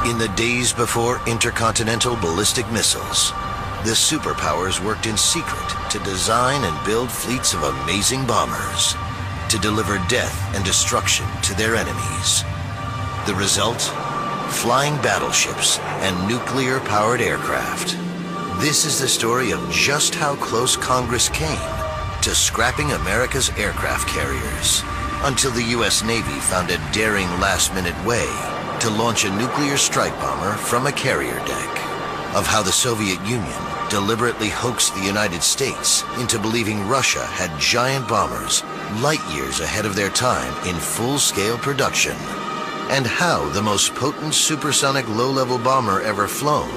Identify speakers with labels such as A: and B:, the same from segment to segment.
A: In the days before intercontinental ballistic missiles, the superpowers worked in secret to design and build fleets of amazing bombers to deliver death and destruction to their enemies. The result? Flying battleships and nuclear-powered aircraft. This is the story of just how close Congress came to scrapping America's aircraft carriers until the U.S. Navy found a daring last-minute way to launch a nuclear strike bomber from a carrier deck. Of how the Soviet Union deliberately hoaxed the United States into believing Russia had giant bombers light years ahead of their time in full-scale production, and how the most potent supersonic low-level bomber ever flown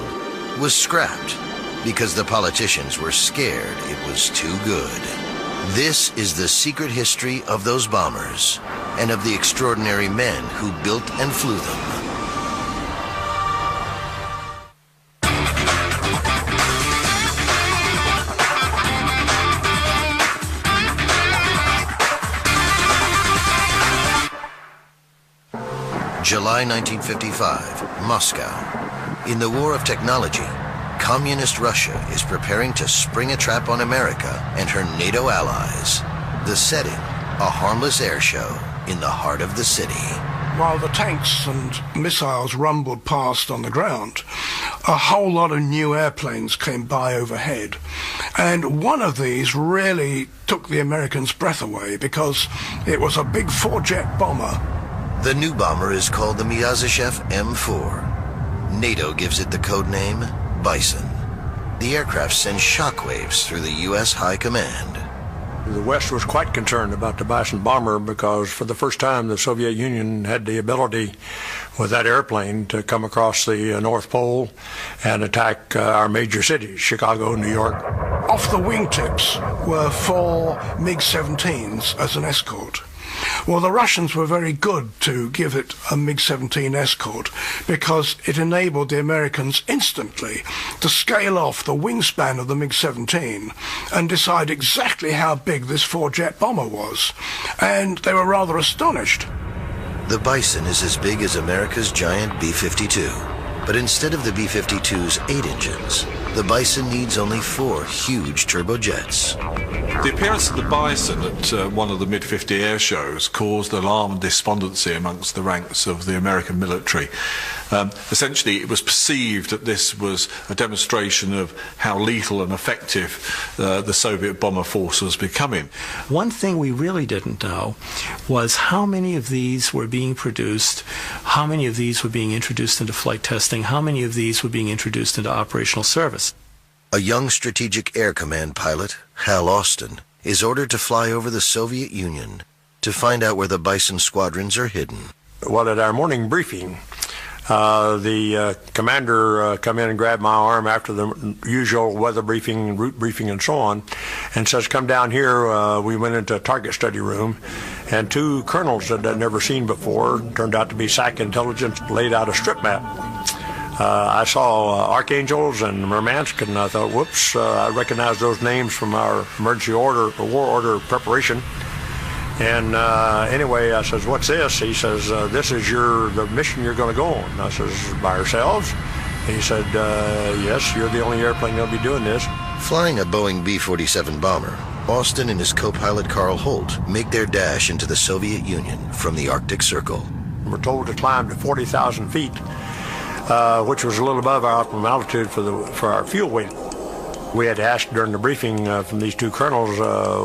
A: was scrapped because the politicians were scared it was too good. This is the secret history of those bombers and of the extraordinary men who built and flew them. July 1955, Moscow. In the war of technology, Communist Russia is preparing to spring a trap on America and her NATO allies. The setting, a harmless air show in the heart of the city.
B: While the tanks and missiles rumbled past on the ground, a whole lot of new airplanes came by overhead. And one of these really took the Americans' breath away because it was a big four-jet bomber.
A: The new bomber is called the Myasishchev M4. NATO gives it the code name Bison. The aircraft sends shockwaves through the U.S. High Command.
C: The West was quite concerned about the Bison bomber because for the first time the Soviet Union had the ability with that airplane to come across the North Pole and attack our major cities, Chicago, New York.
B: Off the wingtips were 4 MiG-17s as an escort. Well, the Russians were very good to give it a MiG-17 escort because it enabled the Americans instantly to scale off the wingspan of the MiG-17 and decide exactly how big this four-jet bomber was. And they were rather astonished.
A: The Bison is as big as America's giant B-52. But instead of the B-52's 8 engines, the Bison needs only 4 huge turbojets.
D: The appearance of the Bison at one of the mid-50 air shows caused alarm and despondency amongst the ranks of the American military. Essentially, it was perceived that this was a demonstration of how lethal and effective the Soviet bomber force was becoming.
E: One thing we really didn't know was how many of these were being produced, how many of these were being introduced into flight testing, how many of these were being introduced into operational service.
A: A young Strategic Air Command pilot, Hal Austin, is ordered to fly over the Soviet Union to find out where the Bison squadrons are hidden.
C: Well, at our morning briefing, the commander come in and grabbed my arm after the usual weather briefing, route briefing, and so on, and says, "Come down here." We went into a target study room, and 2 colonels that I'd never seen before, turned out to be SAC intelligence, laid out a strip map. I saw Archangels and Murmansk, and I thought, whoops, I recognize those names from our emergency order, or war order preparation. And anyway, I says, "What's this?" He says, "This is the mission you're going to go on." I says, "By ourselves?" He said, "Yes, you're the only airplane that'll be doing this."
A: Flying a Boeing B-47 bomber, Austin and his co-pilot Carl Holt make their dash into the Soviet Union from the Arctic Circle.
C: We're told to climb to 40,000 feet, which was a little above our optimum altitude for our fuel weight. We had asked during the briefing from these 2 colonels,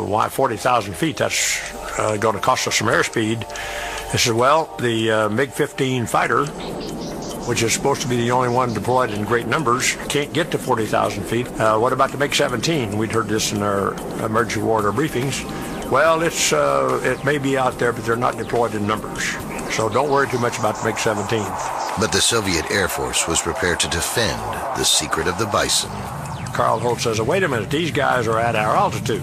C: why 40,000 feet? That's going to cost us some airspeed. They said, well, the MiG-15 fighter, which is supposed to be the only one deployed in great numbers, can't get to 40,000 feet. What about the MiG-17? We'd heard this in our emergency war order briefings. Well, it may be out there, but they're not deployed in numbers. So don't worry too much about the MiG-17.
A: But the Soviet Air Force was prepared to defend the secret of the Bison.
C: Carl Holt says, wait a minute, these guys are at our altitude.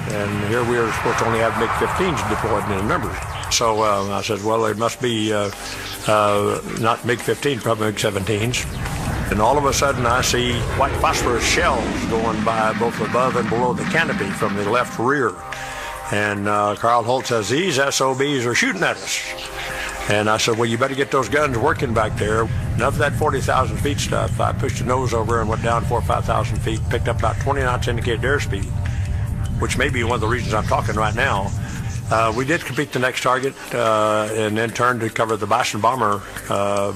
C: And here we are supposed to only have MiG-15s deployed in numbers. So I said, well, it must be not MiG-15s, probably MiG-17s. And all of a sudden I see white phosphorus shells going by both above and below the canopy from the left rear. And Carl Holt says, these SOBs are shooting at us. And I said, well, you better get those guns working back there. Enough of that 40,000 feet stuff. I pushed the nose over and went down 4,000 or 5,000 feet, picked up about 20 knots indicated airspeed, which may be one of the reasons I'm talking right now. We did complete the next target and then turned to cover the Bison bomber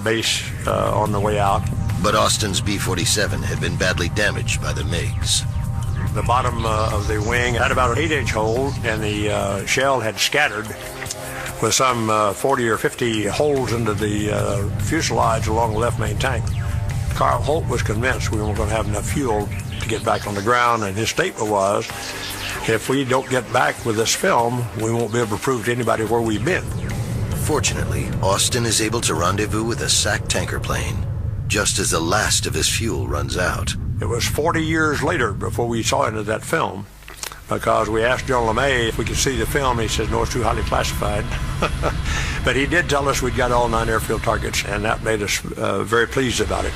C: base on the way out.
A: But Austin's B-47 had been badly damaged by the MiGs.
C: The bottom of the wing had about an 8-inch hole, and the shell had scattered with some 40 or 50 holes into the fuselage along the left main tank. Carl Holt was convinced we weren't going to have enough fuel to get back on the ground, and his statement was, if we don't get back with this film, we won't be able to prove to anybody where we've been.
A: Fortunately, Austin is able to rendezvous with a SAC tanker plane, just as the last of his fuel runs out.
C: It was 40 years later before we saw into that film, because we asked General LeMay if we could see the film. He said, no, it's too highly classified. But he did tell us we'd got all 9 airfield targets, and that made us very pleased about it.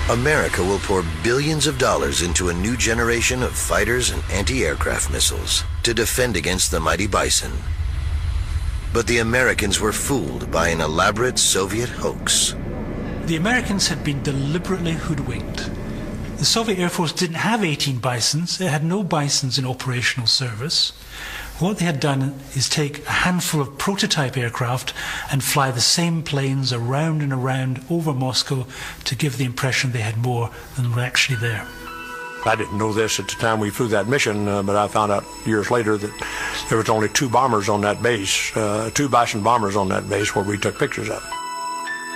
A: America will pour billions of dollars into a new generation of fighters and anti-aircraft missiles to defend against the mighty Bison. But the Americans were fooled by an elaborate Soviet hoax.
F: The Americans had been deliberately hoodwinked. The Soviet Air Force didn't have 18 Bisons. It had no Bisons in operational service. What they had done is take a handful of prototype aircraft and fly the same planes around and around over Moscow to give the impression they had more than were actually there.
C: I didn't know this at the time we flew that mission, but I found out years later that there was only 2 bombers on that base, 2 Bison bombers on that base where we took pictures of.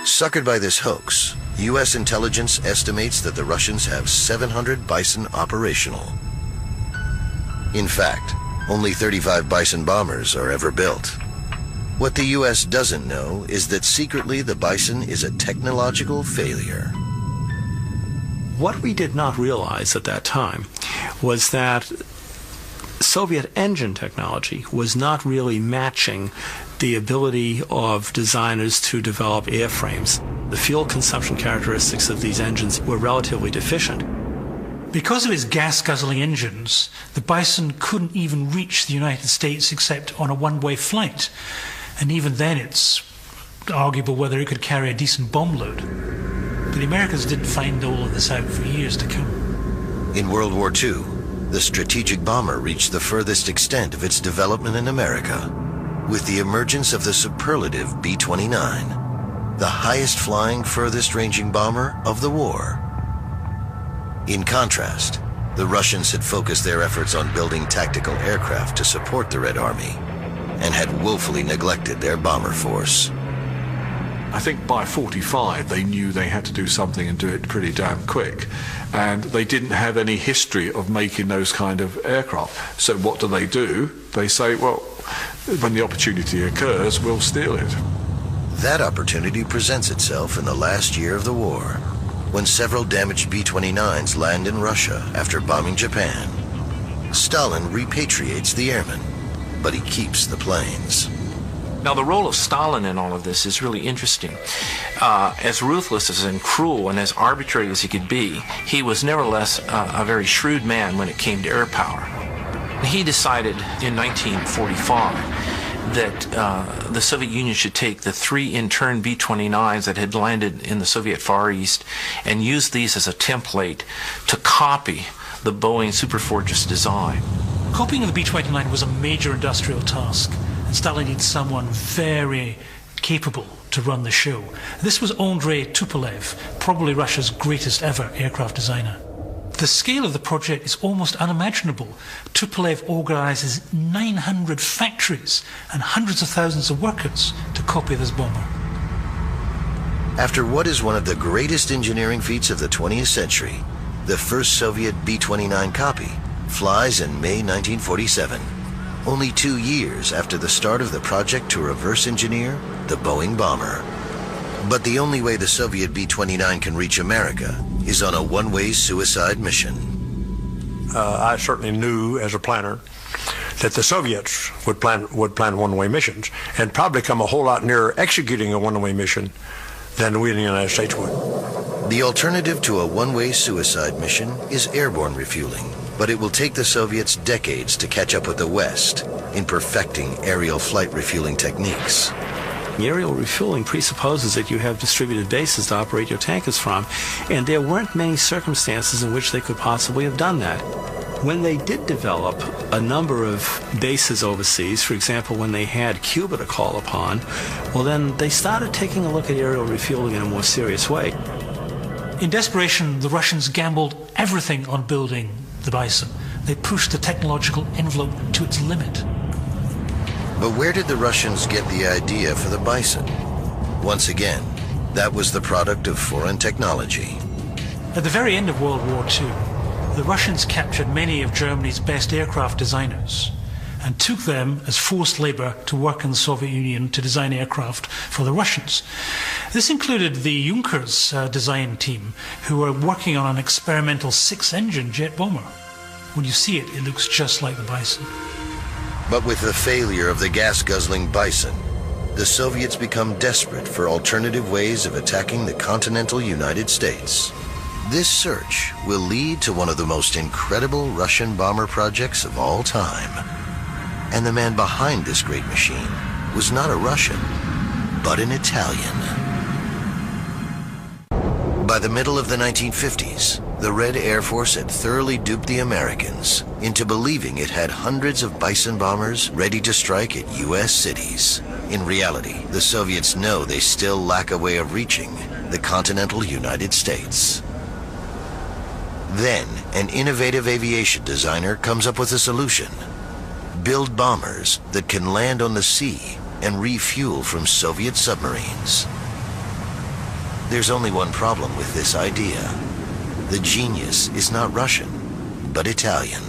A: Suckered by this hoax, U.S. intelligence estimates that the Russians have 700 Bison operational. In fact, only 35 Bison bombers are ever built. What the U.S. doesn't know is that secretly the Bison is a technological failure.
E: What we did not realize at that time was that Soviet engine technology was not really matching the ability of designers to develop airframes. The fuel consumption characteristics of these engines were relatively deficient.
F: Because of its gas-guzzling engines, the Bison couldn't even reach the United States except on a one-way flight. And even then it's arguable whether it could carry a decent bomb load. But the Americans didn't find all of this out for years to come.
A: In World War II, the strategic bomber reached the furthest extent of its development in America with the emergence of the superlative B-29, the highest-flying, furthest-ranging bomber of the war. In contrast, the Russians had focused their efforts on building tactical aircraft to support the Red Army and had woefully neglected their bomber force.
D: I think by 45 they knew they had to do something and do it pretty damn quick, and they didn't have any history of making those kind of aircraft. So what do? They say, well, when the opportunity occurs, we'll steal it.
A: That opportunity presents itself in the last year of the war, when several damaged B-29s land in Russia after bombing Japan. Stalin repatriates the airmen, but he keeps the planes.
G: Now, the role of Stalin in all of this is really interesting. As ruthless and cruel and as arbitrary as he could be, he was nevertheless a very shrewd man when it came to air power. He decided in 1945 that the Soviet Union should take the 3 intern B-29s that had landed in the Soviet Far East and use these as a template to copy the Boeing Superfortress design.
F: Copying of the B-29 was a major industrial task, and Stalin needed someone very capable to run the show. This was Andrei Tupolev, probably Russia's greatest ever aircraft designer. The scale of the project is almost unimaginable. Tupolev organizes 900 factories and hundreds of thousands of workers to copy this bomber.
A: After what is one of the greatest engineering feats of the 20th century, the first Soviet B-29 copy flies in May 1947, only 2 years after the start of the project to reverse engineer the Boeing bomber. But the only way the Soviet B-29 can reach America is on a one-way suicide mission.
C: I certainly knew as a planner that the Soviets would plan one-way missions and probably come a whole lot nearer executing a one-way mission than we in the United States would.
A: The alternative to a one-way suicide mission is airborne refueling, but it will take the Soviets decades to catch up with the West in perfecting aerial flight refueling techniques.
E: Aerial refueling presupposes that you have distributed bases to operate your tankers from, and there weren't many circumstances in which they could possibly have done that. When they did develop a number of bases overseas, for example, when they had Cuba to call upon, well, then they started taking a look at aerial refueling in a more serious way.
F: In desperation, the Russians gambled everything on building the Bison. They pushed the technological envelope to its limit.
A: But where did the Russians get the idea for the Bison? Once again, that was the product of foreign technology.
F: At the very end of World War II, the Russians captured many of Germany's best aircraft designers and took them as forced labor to work in the Soviet Union to design aircraft for the Russians. This included the Junkers design team, who were working on an experimental 6-engine jet bomber. When you see it, it looks just like the Bison.
A: But with the failure of the gas-guzzling Bison, the Soviets become desperate for alternative ways of attacking the continental United States. This search will lead to one of the most incredible Russian bomber projects of all time. And the man behind this great machine was not a Russian, but an Italian. By the middle of the 1950s, the Red Air Force had thoroughly duped the Americans into believing it had hundreds of Bison bombers ready to strike at U.S. cities. In reality, the Soviets know they still lack a way of reaching the continental United States. Then, an innovative aviation designer comes up with a solution. Build bombers that can land on the sea and refuel from Soviet submarines. There's only one problem with this idea. The genius is not Russian, but Italian.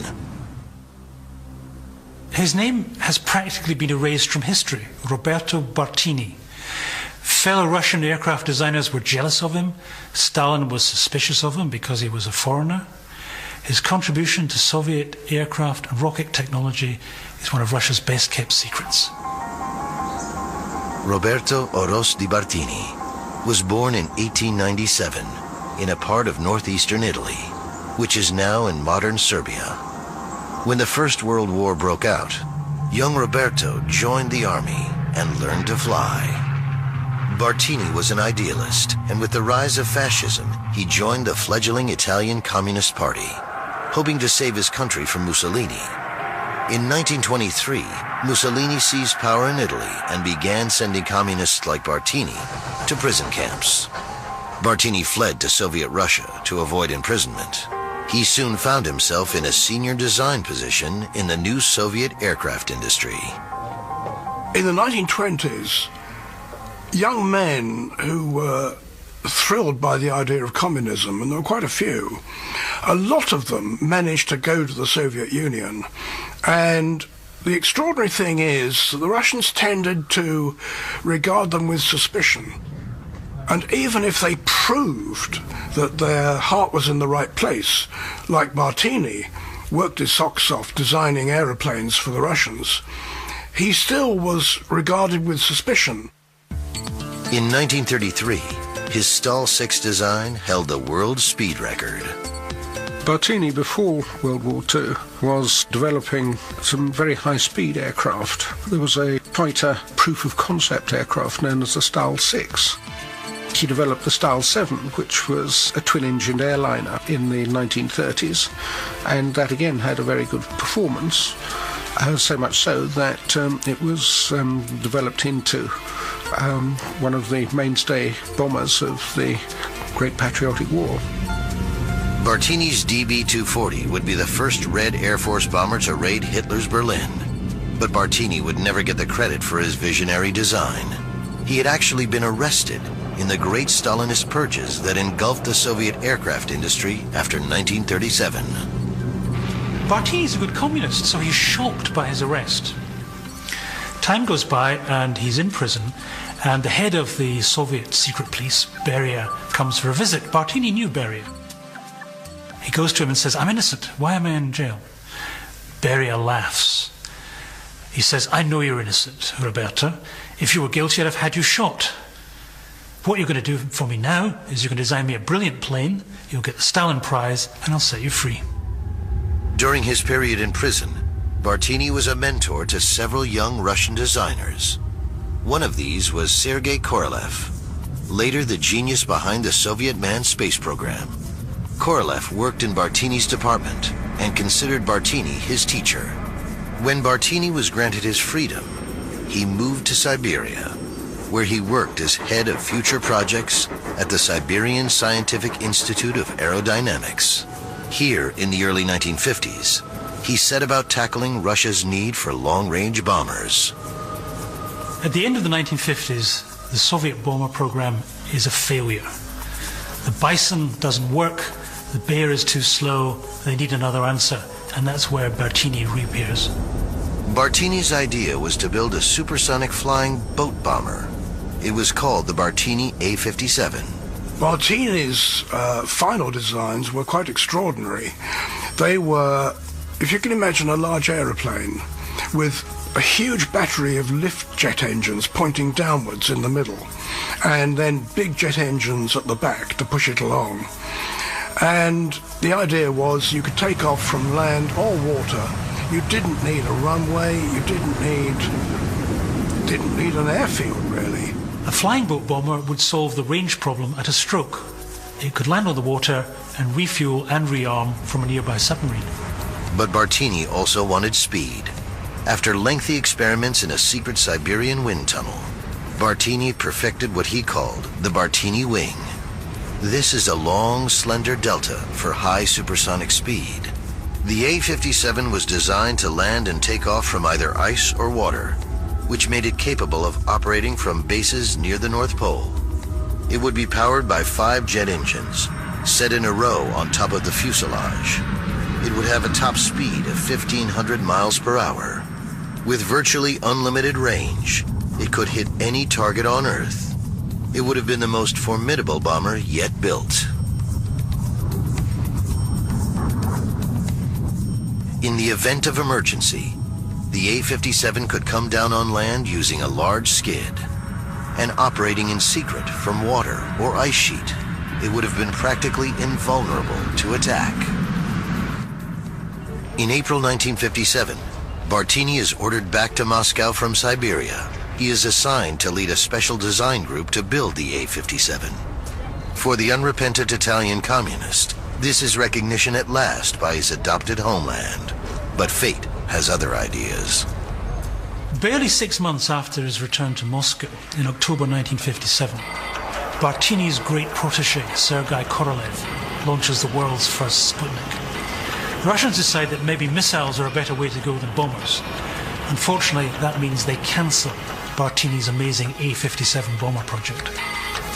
F: His name has practically been erased from history, Roberto Bartini. Fellow Russian aircraft designers were jealous of him. Stalin was suspicious of him because he was a foreigner. His contribution to Soviet aircraft and rocket technology is one of Russia's best-kept secrets.
A: Roberto Oros di Bartini was born in 1897 in a part of northeastern Italy, which is now in modern Serbia. When the First World War broke out, young Roberto joined the army and learned to fly. Bartini was an idealist, and with the rise of fascism, he joined the fledgling Italian Communist Party, hoping to save his country from Mussolini. In 1923, Mussolini seized power in Italy and began sending communists like Bartini to prison camps. Bartini fled to Soviet Russia to avoid imprisonment. He soon found himself in a senior design position in the new Soviet aircraft industry.
B: In the 1920s, young men who were thrilled by the idea of communism, and there were quite a few, a lot of them managed to go to the Soviet Union. And the extraordinary thing is that the Russians tended to regard them with suspicion. And even if they proved that their heart was in the right place, like Bartini worked his socks off designing aeroplanes for the Russians, he still was regarded with suspicion.
A: In 1933, his Stal 6 design held the world speed record.
H: Bartini, before World War II, was developing some very high-speed aircraft. There was a fighter proof-of-concept aircraft known as the Stal 6. He developed the Stal 7, which was a twin-engined airliner in the 1930s, and that again had a very good performance, so much so that it was developed into one of the mainstay bombers of the Great Patriotic War.
A: Bartini's DB-240 would be the first Red Air Force bomber to raid Hitler's Berlin. But Bartini would never get the credit for his visionary design. He had actually been arrested in the great Stalinist purges that engulfed the Soviet aircraft industry after 1937.
F: Bartini's a good communist, so he's shocked by his arrest. Time goes by and he's in prison, and the head of the Soviet secret police, Beria, comes for a visit. Bartini knew Beria. He goes to him and says, "I'm innocent. Why am I in jail?" Beria laughs. He says, "I know you're innocent, Roberto. If you were guilty, I'd have had you shot. What you're going to do for me now is you're going to design me a brilliant plane, you'll get the Stalin Prize, and I'll set you free."
A: During his period in prison, Bartini was a mentor to several young Russian designers. One of these was Sergei Korolev, later the genius behind the Soviet manned space program. Korolev worked in Bartini's department and considered Bartini his teacher. When Bartini was granted his freedom, he moved to Siberia, where he worked as head of future projects at the Siberian Scientific Institute of Aerodynamics. Here, in the early 1950s, he set about tackling Russia's need for long-range bombers.
F: At the end of the 1950s, the Soviet bomber program is a failure. The Bison doesn't work, the Bear is too slow, they need another answer, and that's where Bartini reappears.
A: Bartini's idea was to build a supersonic flying boat bomber. It was called the Bartini A-57.
B: Bartini's final designs were quite extraordinary. They were, if you can imagine, a large aeroplane with a huge battery of lift jet engines pointing downwards in the middle, and then big jet engines at the back to push it along. And the idea was you could take off from land or water. You didn't need a runway, you didn't need an airfield, really.
F: A flying boat bomber would solve the range problem at a stroke. It could land on the water and refuel and rearm from a nearby submarine.
A: But Bartini also wanted speed. After lengthy experiments in a secret Siberian wind tunnel, Bartini perfected what he called the Bartini wing. This is a long, slender delta for high supersonic speed. The A-57 was designed to land and take off from either ice or water, which made it capable of operating from bases near the North Pole. It would be powered by 5 jet engines, set in a row on top of the fuselage. It would have a top speed of 1,500 miles per hour. With virtually unlimited range, it could hit any target on Earth. It would have been the most formidable bomber yet built. In the event of emergency, the A-57 could come down on land using a large skid, and operating in secret from water or ice sheet, it would have been practically invulnerable to attack. In April 1957, Bartini is ordered back to Moscow from Siberia. He is assigned to lead a special design group to build the A-57. For the unrepentant Italian communist, this is recognition at last by his adopted homeland. But fate has other ideas.
F: Barely 6 months after his return to Moscow, in October 1957, Bartini's great protege, Sergei Korolev, launches the world's first Sputnik. The Russians decide that maybe missiles are a better way to go than bombers. Unfortunately, that means they cancel Bartini's amazing A-57 bomber project.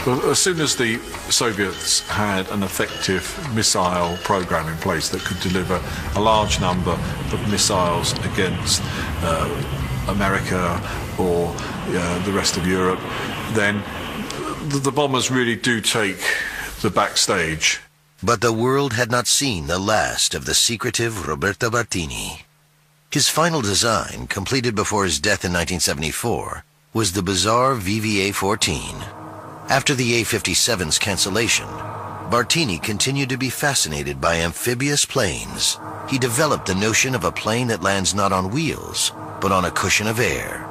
D: Well, as soon as the Soviets had an effective missile program in place that could deliver a large number of missiles against America or the rest of Europe, then the bombers really do take the backstage.
A: But the world had not seen the last of the secretive Roberto Bartini. His final design, completed before his death in 1974, was the bizarre VVA-14. After the A-57's cancellation, Bartini continued to be fascinated by amphibious planes. He developed the notion of a plane that lands not on wheels, but on a cushion of air.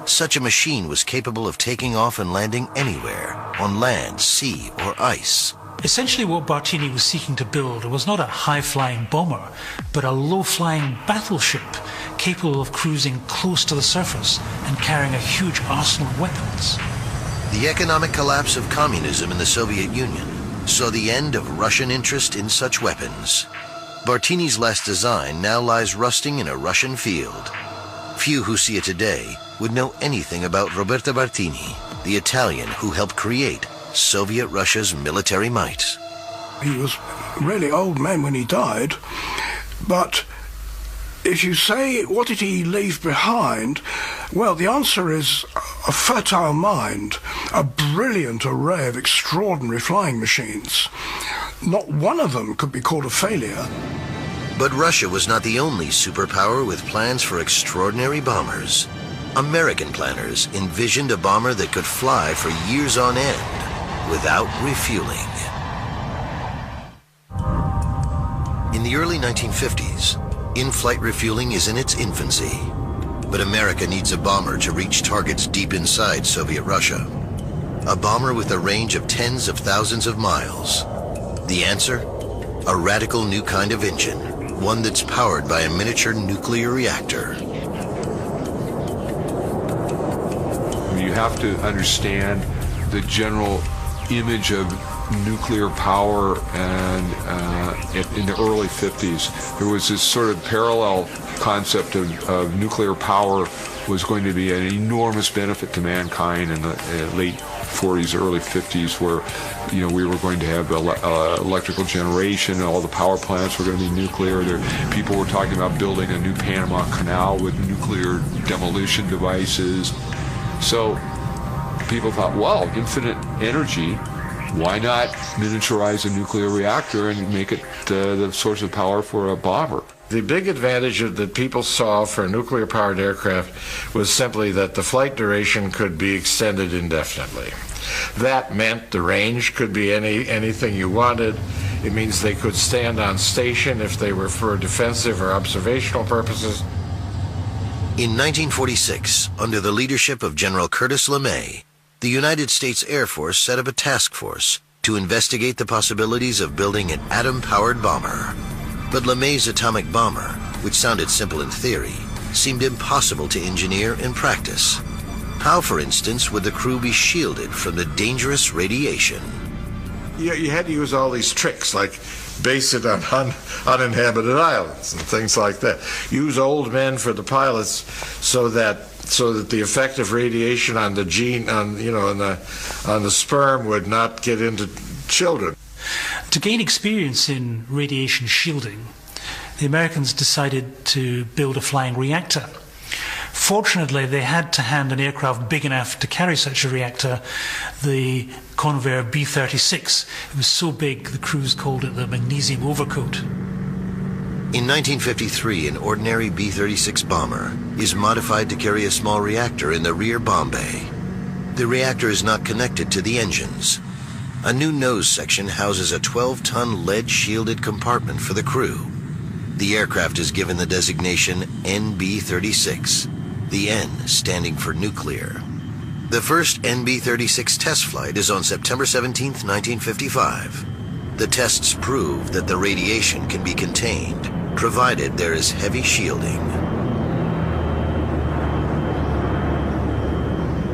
A: Such a machine was capable of taking off and landing anywhere, on land, sea, or ice.
F: Essentially what Bartini was seeking to build was not a high-flying bomber, but a low-flying battleship capable of cruising close to the surface and carrying a huge arsenal of weapons.
A: The economic collapse of communism in the Soviet Union saw the end of Russian interest in such weapons. Bartini's last design now lies rusting in a Russian field. Few who see it today would know anything about Roberto Bartini, the Italian who helped create Soviet Russia's military might.
B: He was a really old man when he died, but if you say, what did he leave behind? Well, the answer is a fertile mind, a brilliant array of extraordinary flying machines. Not one of them could be called a failure.
A: But Russia was not the only superpower with plans for extraordinary bombers. American planners envisioned a bomber that could fly for years on end without refueling. In the early 1950s, in-flight refueling is in its infancy. But America needs a bomber to reach targets deep inside Soviet Russia. A bomber with a range of tens of thousands of miles. The answer? A radical new kind of engine, one that's powered by a miniature nuclear reactor.
I: You have to understand the general image of nuclear power, and in the early 50s there was this sort of parallel concept of nuclear power was going to be an enormous benefit to mankind in the late 40s, early 50s, where we were going to have electrical generation, all the power plants were going to be nuclear. People were talking about building a new Panama Canal with nuclear demolition devices. So people thought, well, infinite energy, why not miniaturize a nuclear reactor and make it the source of power for a bomber?
J: The big advantage that people saw for a nuclear-powered aircraft was simply that the flight duration could be extended indefinitely. That meant the range could be anything you wanted. It means they could stand on station if they were for defensive or observational purposes.
A: In 1946, under the leadership of General Curtis LeMay, the United States Air Force set up a task force to investigate the possibilities of building an atom-powered bomber. But LeMay's atomic bomber, which sounded simple in theory, seemed impossible to engineer in practice. How, for instance, would the crew be shielded from the dangerous radiation?
J: You had to use all these tricks, like base it on uninhabited islands and things like that. Use old men for the pilots so that the effect of radiation on the gene, on the sperm, would not get into children.
F: To gain experience in radiation shielding, the Americans decided to build a flying reactor. Fortunately, they had to hand an aircraft big enough to carry such a reactor, the Convair B-36. It was so big, the crews called it the magnesium overcoat.
A: In 1953, an ordinary B-36 bomber is modified to carry a small reactor in the rear bomb bay. The reactor is not connected to the engines. A new nose section houses a 12-ton lead-shielded compartment for the crew. The aircraft is given the designation NB-36, the N standing for nuclear. The first NB-36 test flight is on September 17, 1955. The tests prove that the radiation can be contained, provided there is heavy shielding.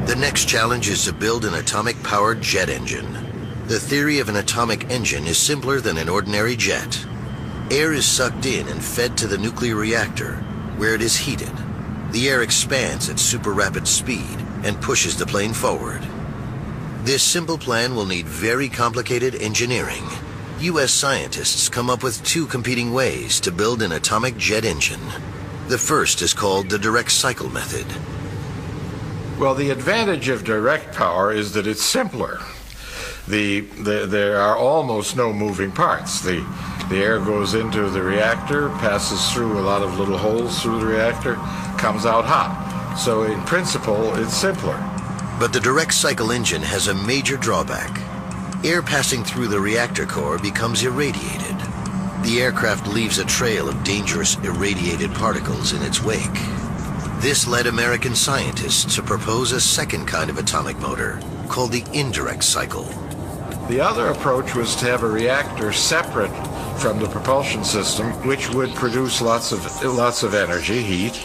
A: The next challenge is to build an atomic-powered jet engine. The theory of an atomic engine is simpler than an ordinary jet. Air is sucked in and fed to the nuclear reactor, where it is heated. The air expands at super rapid speed and pushes the plane forward. This simple plan will need very complicated engineering. U.S. scientists come up with two competing ways to build an atomic jet engine. The first is called the direct cycle method.
J: Well, the advantage of direct power is that it's simpler. There are almost no moving parts. The air goes into the reactor, passes through a lot of little holes through the reactor, comes out hot. So in principle, it's simpler.
A: But the direct cycle engine has a major drawback. Air passing through the reactor core becomes irradiated. The aircraft leaves a trail of dangerous irradiated particles in its wake. This led American scientists to propose a second kind of atomic motor called the indirect cycle.
J: The other approach was to have a reactor separate from the propulsion system, which would produce lots of energy, heat.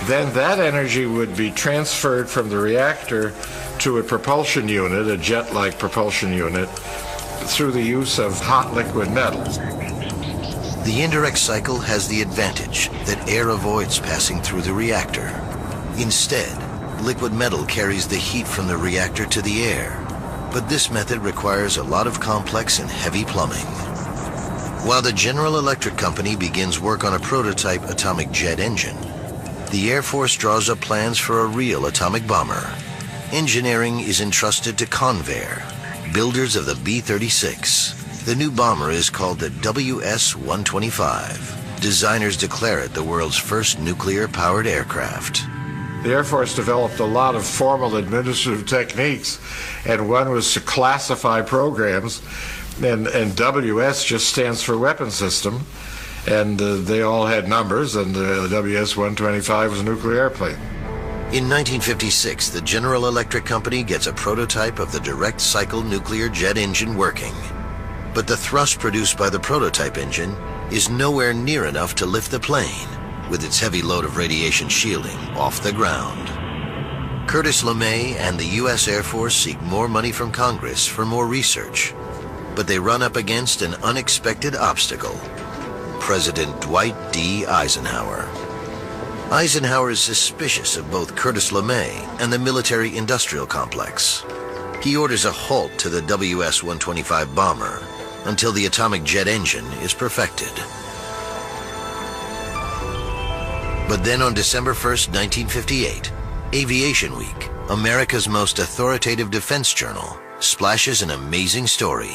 J: Then that energy would be transferred from the reactor to a propulsion unit, a jet-like propulsion unit, through the use of hot liquid metal.
A: The indirect cycle has the advantage that air avoids passing through the reactor. Instead, liquid metal carries the heat from the reactor to the air. But this method requires a lot of complex and heavy plumbing. While the General Electric Company begins work on a prototype atomic jet engine, the Air Force draws up plans for a real atomic bomber. Engineering is entrusted to Convair, builders of the B-36. The new bomber is called the WS-125. Designers declare it the world's first nuclear-powered aircraft.
J: The Air Force developed a lot of formal administrative techniques, and one was to classify programs, and WS just stands for weapon system, and they all had numbers, and the WS-125 was a nuclear airplane.
A: In 1956, the General Electric Company gets a prototype of the direct cycle nuclear jet engine working. But the thrust produced by the prototype engine is nowhere near enough to lift the plane, with its heavy load of radiation shielding, off the ground. Curtis LeMay and the U.S. Air Force seek more money from Congress for more research, but they run up against an unexpected obstacle: President Dwight D. Eisenhower. Eisenhower is suspicious of both Curtis LeMay and the military-industrial complex. He orders a halt to the WS-125 bomber until the atomic jet engine is perfected. But then on December 1st, 1958, Aviation Week, America's most authoritative defense journal, splashes an amazing story.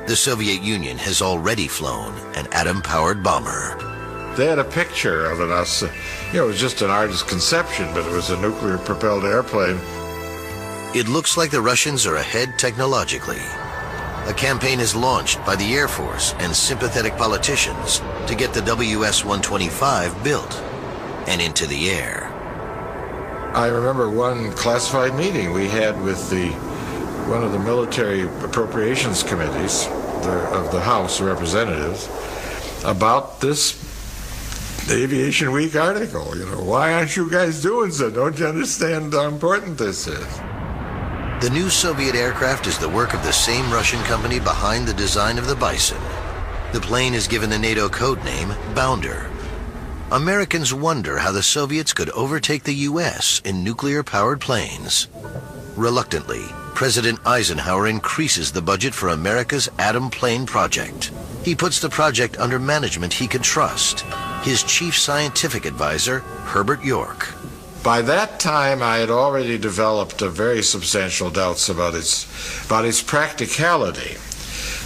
A: The Soviet Union has already flown an atom-powered bomber.
J: They had a picture of us. It was just an artist's conception, but it was a nuclear-propelled airplane.
A: It looks like the Russians are ahead technologically. A campaign is launched by the Air Force and sympathetic politicians to get the WS-125 built and into the air.
J: I remember one classified meeting we had with one of the military appropriations committees of the House of Representatives about this Aviation Week article. Why aren't you guys doing so? Don't you understand how important this is?
A: The new Soviet aircraft is the work of the same Russian company behind the design of the Bison. The plane is given the NATO code name Bounder. Americans wonder how the Soviets could overtake the U.S. in nuclear-powered planes. Reluctantly, President Eisenhower increases the budget for America's atom plane project. He puts the project under management he can trust, his chief scientific advisor, Herbert York.
J: By that time, I had already developed very substantial doubts about its practicality.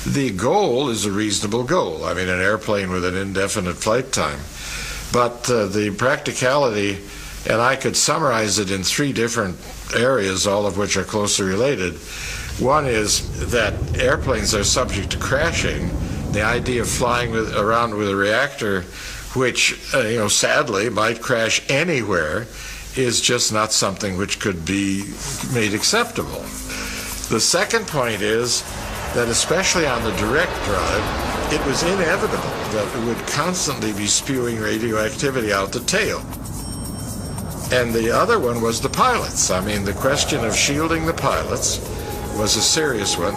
J: The goal is a reasonable goal. I mean, an airplane with an indefinite flight time. But the practicality, and I could summarize it in 3 different areas, all of which are closely related. One is that airplanes are subject to crashing. The idea of flying around with a reactor, which, sadly might crash anywhere, is just not something which could be made acceptable. The second point is that especially on the direct drive, it was inevitable that it would constantly be spewing radioactivity out the tail. And the other one was the pilots. I mean, the question of shielding the pilots was a serious one.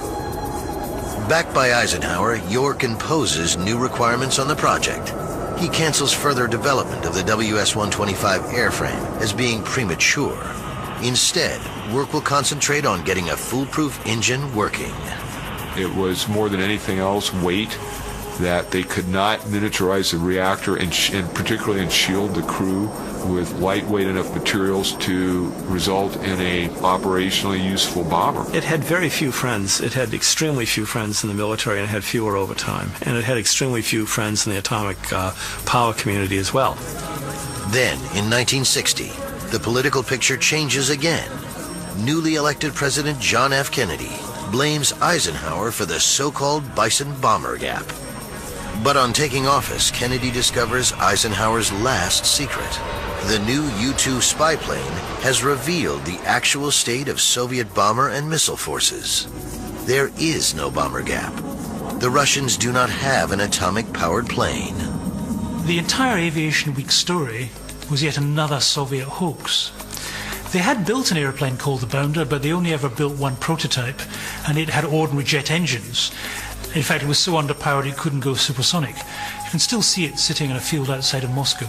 A: Backed by Eisenhower, York imposes new requirements on the project. He cancels further development of the WS-125 airframe as being premature. Instead, work will concentrate on getting a foolproof engine working.
I: It was more than anything else weight, that they could not miniaturize the reactor and particularly shield the crew with lightweight enough materials to result in a operationally useful bomber.
E: It had very few friends. It had extremely few friends in the military, and it had fewer over time. And it had extremely few friends in the atomic power community as well.
A: Then, in 1960, the political picture changes again. Newly elected President John F. Kennedy blames Eisenhower for the so-called Bison bomber gap. But on taking office, Kennedy discovers Eisenhower's last secret. The new U-2 spy plane has revealed the actual state of Soviet bomber and missile forces. There is no bomber gap. The Russians do not have an atomic-powered plane.
F: The entire Aviation Week story was yet another Soviet hoax. They had built an airplane called the Bounder, but they only ever built one prototype, and it had ordinary jet engines. In fact, it was so underpowered it couldn't go supersonic. You can still see it sitting in a field outside of Moscow.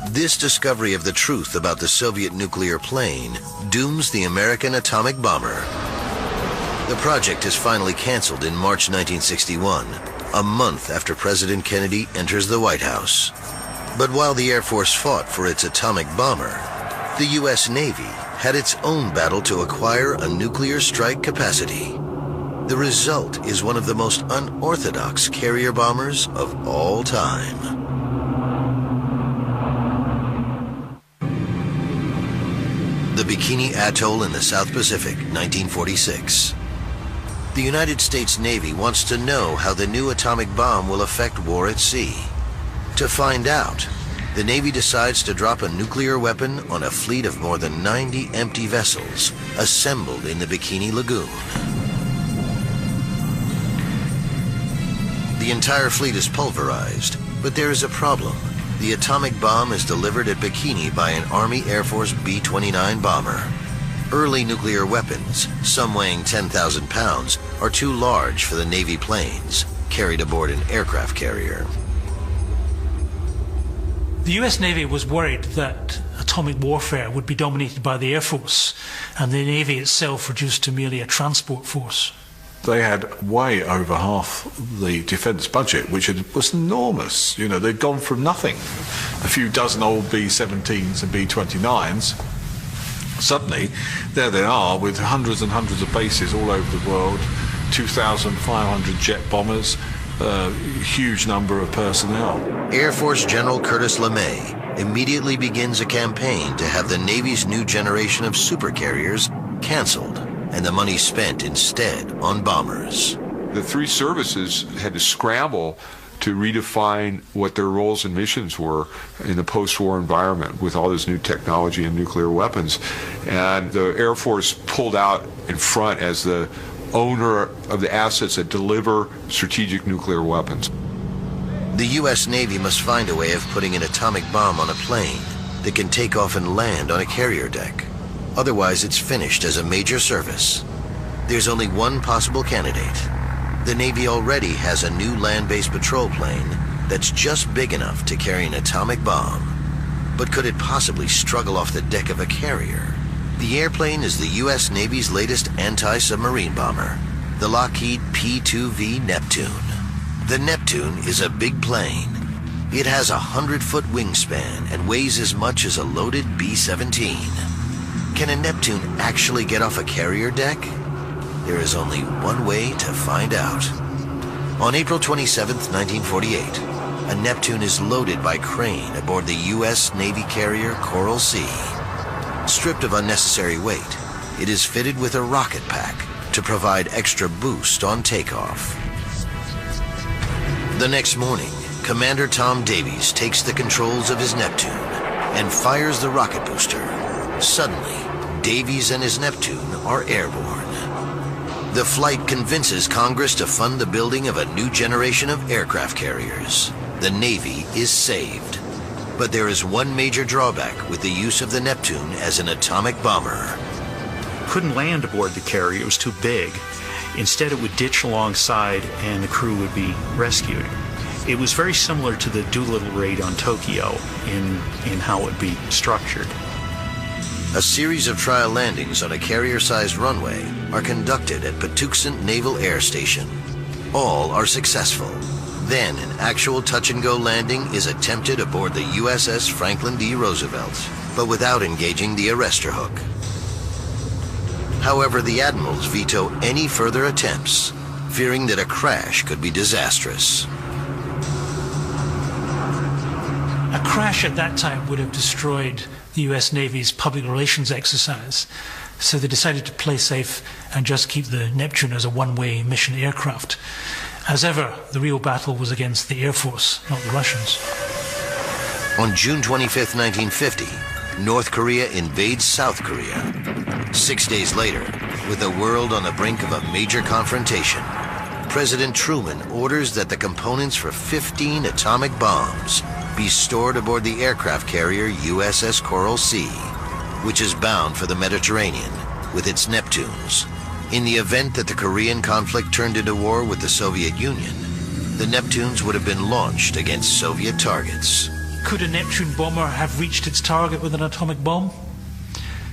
A: This discovery of the truth about the Soviet nuclear plane dooms the American atomic bomber. The project is finally canceled in March 1961, a month after President Kennedy enters the White House. But while the Air Force fought for its atomic bomber, the U.S. Navy had its own battle to acquire a nuclear strike capacity. The result is one of the most unorthodox carrier bombers of all time. The Bikini Atoll in the South Pacific, 1946. The United States Navy wants to know how the new atomic bomb will affect war at sea. To find out, the Navy decides to drop a nuclear weapon on a fleet of more than 90 empty vessels assembled in the Bikini Lagoon. The entire fleet is pulverized, but there is a problem. The atomic bomb is delivered at Bikini by an Army Air Force B-29 bomber. Early nuclear weapons, some weighing 10,000 pounds, are too large for the Navy planes, carried aboard an aircraft carrier.
F: The US Navy was worried that atomic warfare would be dominated by the Air Force, and the Navy itself reduced to merely a transport force.
D: They had way over half the defence budget, which was enormous. You know, they'd gone from nothing, a few dozen old B-17s and B-29s. Suddenly, there they are with hundreds and hundreds of bases all over the world, 2,500 jet bombers, a huge number of personnel.
A: Air Force General Curtis LeMay immediately begins a campaign to have the Navy's new generation of supercarriers canceled and the money spent instead on bombers.
I: The three services had to scramble to redefine what their roles and missions were in the post-war environment with all this new technology and nuclear weapons. And the Air Force pulled out in front as the owner of the assets that deliver strategic nuclear weapons.
A: The U.S. Navy must find a way of putting an atomic bomb on a plane that can take off and land on a carrier deck. Otherwise, it's finished as a major service. There's only one possible candidate. The Navy already has a new land-based patrol plane that's just big enough to carry an atomic bomb. But could it possibly struggle off the deck of a carrier? The airplane is the U.S. Navy's latest anti-submarine bomber, the Lockheed P-2V Neptune. The Neptune is a big plane. It has a 100-foot wingspan and weighs as much as a loaded B-17. Can a Neptune actually get off a carrier deck? There is only one way to find out. On April 27, 1948, a Neptune is loaded by crane aboard the U.S. Navy carrier Coral Sea. Stripped of unnecessary weight, it is fitted with a rocket pack to provide extra boost on takeoff. The next morning, Commander Tom Davies takes the controls of his Neptune and fires the rocket booster. Suddenly, Davies and his Neptune are airborne. The flight convinces Congress to fund the building of a new generation of aircraft carriers. The Navy is saved. But there is one major drawback with the use of the Neptune as an atomic bomber.
K: Couldn't land aboard the carrier, it was too big. Instead, it would ditch alongside and the crew would be rescued. It was very similar to the Doolittle raid on Tokyo in how it would be structured.
A: A series of trial landings on a carrier-sized runway are conducted at Patuxent Naval Air Station. All are successful. Then an actual touch-and-go landing is attempted aboard the USS Franklin D. Roosevelt, but without engaging the arrestor hook. However, the admirals veto any further attempts, fearing that a crash could be disastrous.
F: A crash at that time would have destroyed the US Navy's public relations exercise, so they decided to play safe and just keep the Neptune as a one-way mission aircraft. As ever, the real battle was against the Air Force, not the Russians.
A: On June 25, 1950, North Korea invades South Korea. 6 days later, with the world on the brink of a major confrontation, President Truman orders that the components for 15 atomic bombs be stored aboard the aircraft carrier USS Coral Sea, which is bound for the Mediterranean with its Neptunes. In the event that the Korean conflict turned into war with the Soviet Union, the Neptunes would have been launched against Soviet targets.
F: Could a Neptune bomber have reached its target with an atomic bomb?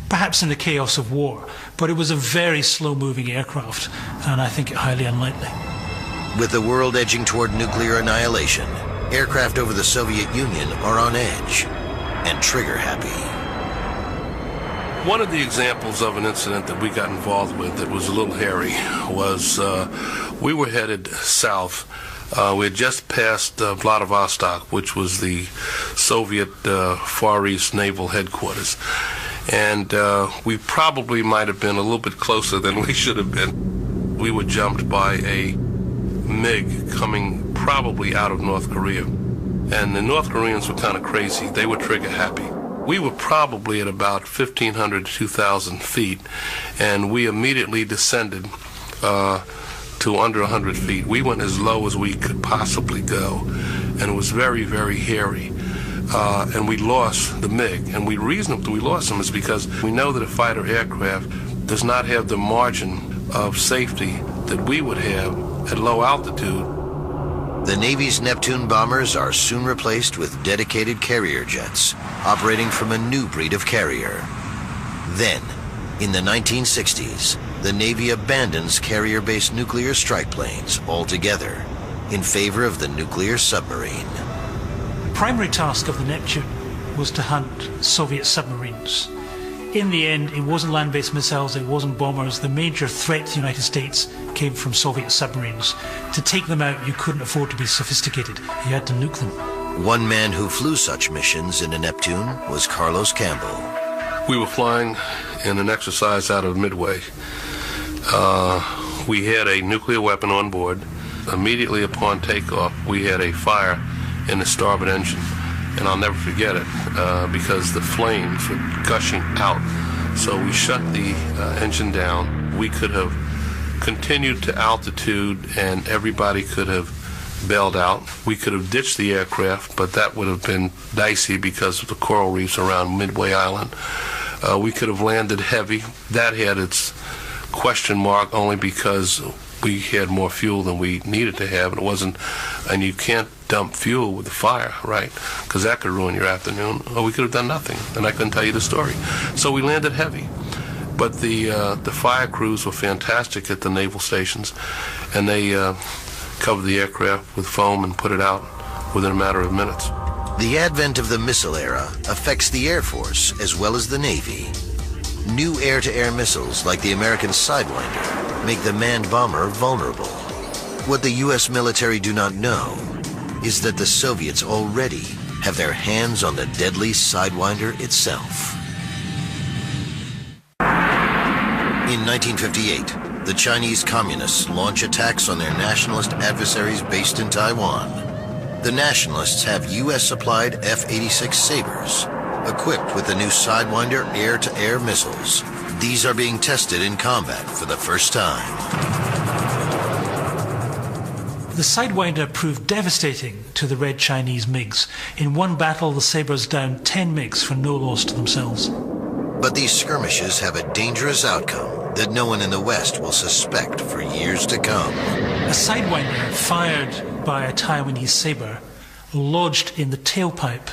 F: Perhaps in the chaos of war, but it was a very slow-moving aircraft, and I think it highly unlikely.
A: With the world edging toward nuclear annihilation, aircraft over the Soviet Union are on edge and trigger-happy.
L: One of the examples of an incident that we got involved with that was a little hairy was we were headed south. We had just passed Vladivostok, which was the Soviet Far East Naval Headquarters. And we probably might have been a little bit closer than we should have been. We were jumped by a MiG coming probably out of North Korea. And the North Koreans were kind of crazy. They were trigger happy. We were probably at about 1,500 to 2,000 feet, and we immediately descended to under 100 feet. We went as low as we could possibly go, and it was very, very hairy. And we lost the MiG. And the reason we lost them is because we know that a fighter aircraft does not have the margin of safety that we would have at low altitude.
A: The Navy's Neptune bombers are soon replaced with dedicated carrier jets, operating from a new breed of carrier. Then, in the 1960s, the Navy abandons carrier-based nuclear strike planes altogether in favor of the nuclear submarine.
F: The primary task of the Neptune was to hunt Soviet submarines. In the end, it wasn't land-based missiles, it wasn't bombers. The major threat to the United States came from Soviet submarines. To take them out, you couldn't afford to be sophisticated. You had to nuke them.
A: One man who flew such missions in a Neptune was Carlos Campbell.
L: We were flying in an exercise out of Midway. We had a nuclear weapon on board. Immediately upon takeoff, we had a fire in the starboard engine. And I'll never forget it because the flames were gushing out. So we shut the engine down. We could have continued to altitude and everybody could have bailed out. We could have ditched the aircraft, but that would have been dicey because of the coral reefs around Midway Island. We could have landed heavy. That had its question mark only because we had more fuel than we needed to have, and it wasn't, and you can't dump fuel with the fire, right? Because that could ruin your afternoon. Or we could have done nothing, and I couldn't tell you the story. So we landed heavy. But the fire crews were fantastic at the naval stations, and they covered the aircraft with foam and put it out within a matter of minutes.
A: The advent of the missile era affects the Air Force as well as the Navy. New air-to-air missiles like the American Sidewinder make the manned bomber vulnerable. What the U.S. military do not know is that the Soviets already have their hands on the deadly Sidewinder itself. In 1958, the Chinese Communists launch attacks on their nationalist adversaries based in Taiwan. The nationalists have U.S.-supplied F-86 Sabres, equipped with the new Sidewinder air-to-air missiles. These are being tested in combat for the first time.
F: The Sidewinder proved devastating to the Red Chinese MiGs. In one battle, the Sabres downed 10 MiGs for no loss to themselves.
A: But these skirmishes have a dangerous outcome that no one in the West will suspect for years to come.
F: A Sidewinder fired by a Taiwanese Sabre lodged in the tailpipe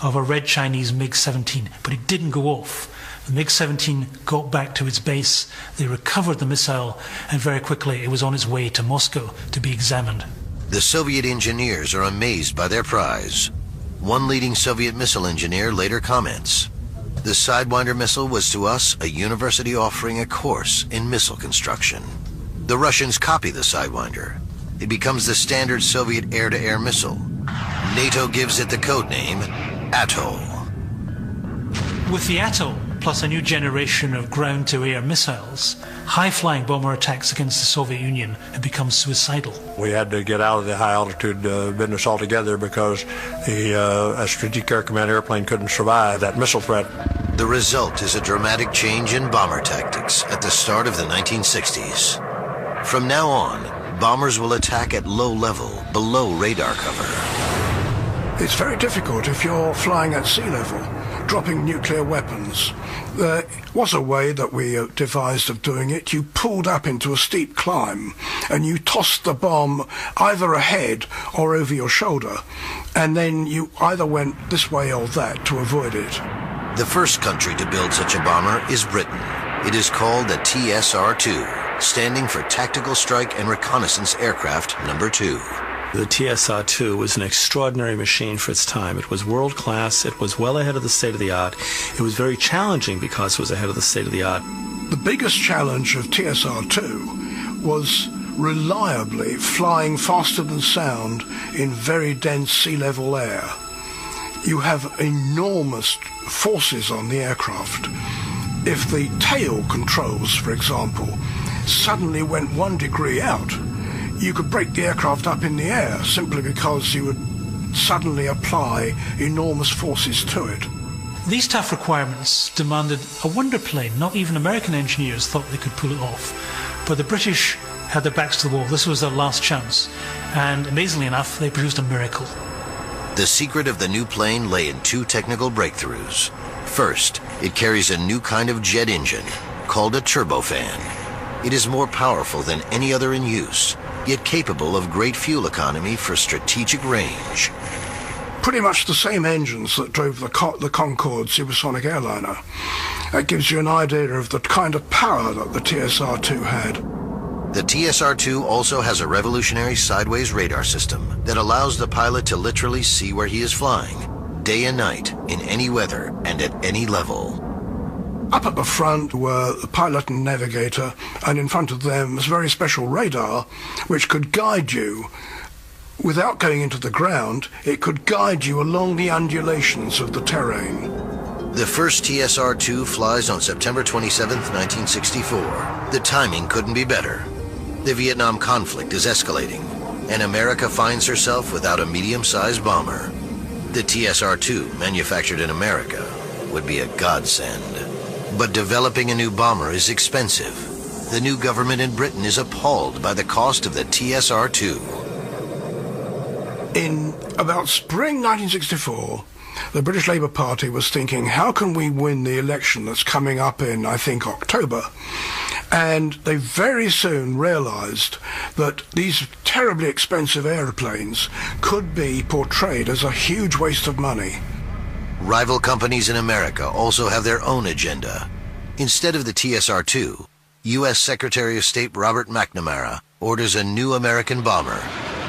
F: of a Red Chinese MiG-17, but it didn't go off. The MiG-17 got back to its base, they recovered the missile, and very quickly it was on its way to Moscow to be examined.
A: The Soviet engineers are amazed by their prize. One leading Soviet missile engineer later comments, "The Sidewinder missile was to us a university offering a course in missile construction." The Russians copy the Sidewinder. It becomes the standard Soviet air-to-air missile. NATO gives it the codename Atoll.
F: With the Atoll, plus a new generation of ground-to-air missiles, high-flying bomber attacks against the Soviet Union had become suicidal.
C: We had to get out of the high-altitude business altogether because a Strategic Air Command airplane couldn't survive that missile threat.
A: The result is a dramatic change in bomber tactics at the start of the 1960s. From now on, bombers will attack at low level, below radar cover.
B: It's very difficult if you're flying at sea level, dropping nuclear weapons. There was a way that we devised of doing it. You pulled up into a steep climb and you tossed the bomb either ahead or over your shoulder, and then you either went this way or that to avoid it.
A: The first country to build such a bomber is Britain. It is called the TSR-2, standing for Tactical Strike and Reconnaissance Aircraft No. 2.
E: The TSR-2 was an extraordinary machine for its time. It was world-class. It was well ahead of the state-of-the-art. It was very challenging because it was ahead of the state-of-the-art.
B: The biggest challenge of TSR-2 was reliably flying faster than sound in very dense sea-level air. You have enormous forces on the aircraft. If the tail controls, for example, suddenly went 1 degree out, you could break the aircraft up in the air simply because you would suddenly apply enormous forces to it.
F: These tough requirements demanded a wonder plane. Not even American engineers thought they could pull it off. But the British had their backs to the wall. This was their last chance. And amazingly enough, they produced a miracle.
A: The secret of the new plane lay in two technical breakthroughs. First, it carries a new kind of jet engine called a turbofan. It is more powerful than any other in use, yet capable of great fuel economy for strategic range.
B: Pretty much the same engines that drove the Concorde supersonic airliner. That gives you an idea of the kind of power that the TSR-2 had.
A: The TSR-2 also has a revolutionary sideways radar system that allows the pilot to literally see where he is flying, day and night, in any weather and at any level.
B: Up at the front were the pilot and navigator, and in front of them was a very special radar which could guide you. Without going into the ground, it could guide you along the undulations of the terrain.
A: The first TSR-2 flies on September 27, 1964. The timing couldn't be better. The Vietnam conflict is escalating, and America finds herself without a medium-sized bomber. The TSR-2, manufactured in America, would be a godsend. But developing a new bomber is expensive. The new government in Britain is appalled by the cost of the TSR-2.
B: In about spring 1964, the British Labour Party was thinking, how can we win the election that's coming up in, I think, October? And they very soon realised that these terribly expensive aeroplanes could be portrayed as a huge waste of money.
A: Rival companies in America also have their own agenda. Instead of the TSR-2, U.S. Secretary of State Robert McNamara orders a new American bomber,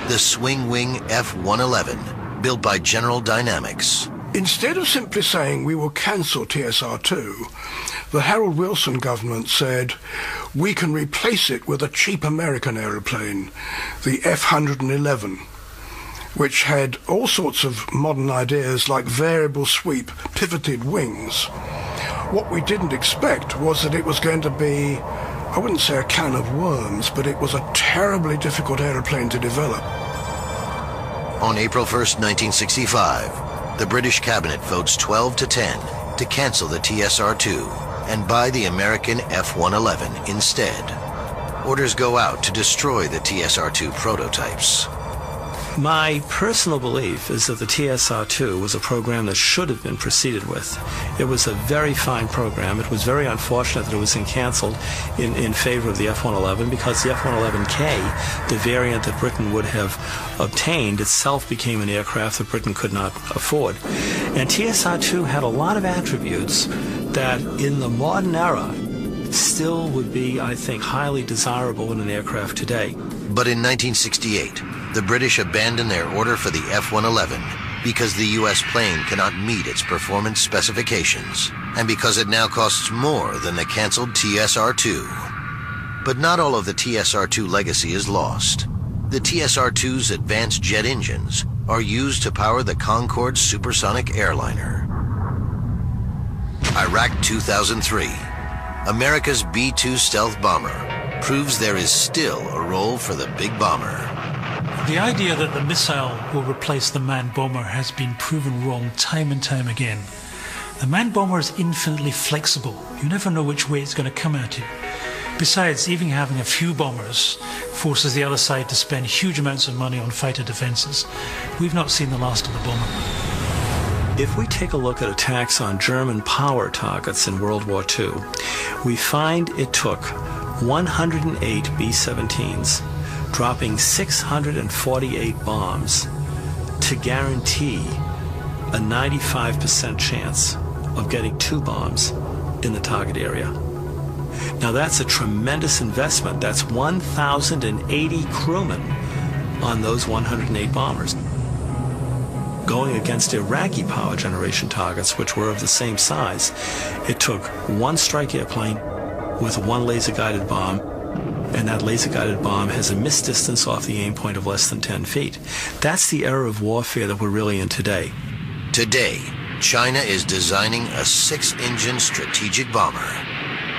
A: the Swing-Wing F-111, built by General Dynamics.
B: Instead of simply saying we will cancel TSR-2, the Harold Wilson government said we can replace it with a cheap American aeroplane, the F-111, which had all sorts of modern ideas like variable sweep, pivoted wings. What we didn't expect was that it was going to be, I wouldn't say a can of worms, but it was a terribly difficult aeroplane to develop.
A: On April 1st, 1965, the British cabinet votes 12-10 to cancel the TSR-2 and buy the American F-111 instead. Orders go out to destroy the TSR-2 prototypes.
E: My personal belief is that the TSR-2 was a program that should have been proceeded with. It was a very fine program. It was very unfortunate that it was canceled in favor of the F-111 because the F-111K, the variant that Britain would have obtained, itself became an aircraft that Britain could not afford. And TSR-2 had a lot of attributes that in the modern era still would be, I think, highly desirable in an aircraft today.
A: But in 1968, the British abandoned their order for the F-111 because the U.S. plane cannot meet its performance specifications and because it now costs more than the canceled TSR-2. But not all of the TSR-2 legacy is lost. The TSR-2's advanced jet engines are used to power the Concorde supersonic airliner. Iraq 2003. America's B-2 stealth bomber proves there is still a role for the big bomber.
F: The idea that the missile will replace the manned bomber has been proven wrong time and time again. The manned bomber is infinitely flexible. You never know which way it's going to come at you. Besides, even having a few bombers forces the other side to spend huge amounts of money on fighter defenses. We've not seen the last of the bomber.
E: If we take a look at attacks on German power targets in World War II, we find it took 108 B-17s, dropping 648 bombs to guarantee a 95% chance of getting 2 bombs in the target area. Now that's a tremendous investment. That's 1,080 crewmen on those 108 bombers. Going against Iraqi power generation targets, which were of the same size, it took 1 strike airplane with 1 laser-guided bomb, and that laser-guided bomb has a miss distance off the aim point of less than 10 feet. That's the era of warfare that we're really in today.
A: Today, China is designing a 6-engine strategic bomber.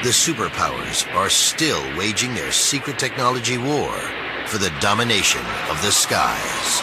A: The superpowers are still waging their secret technology war for the domination of the skies.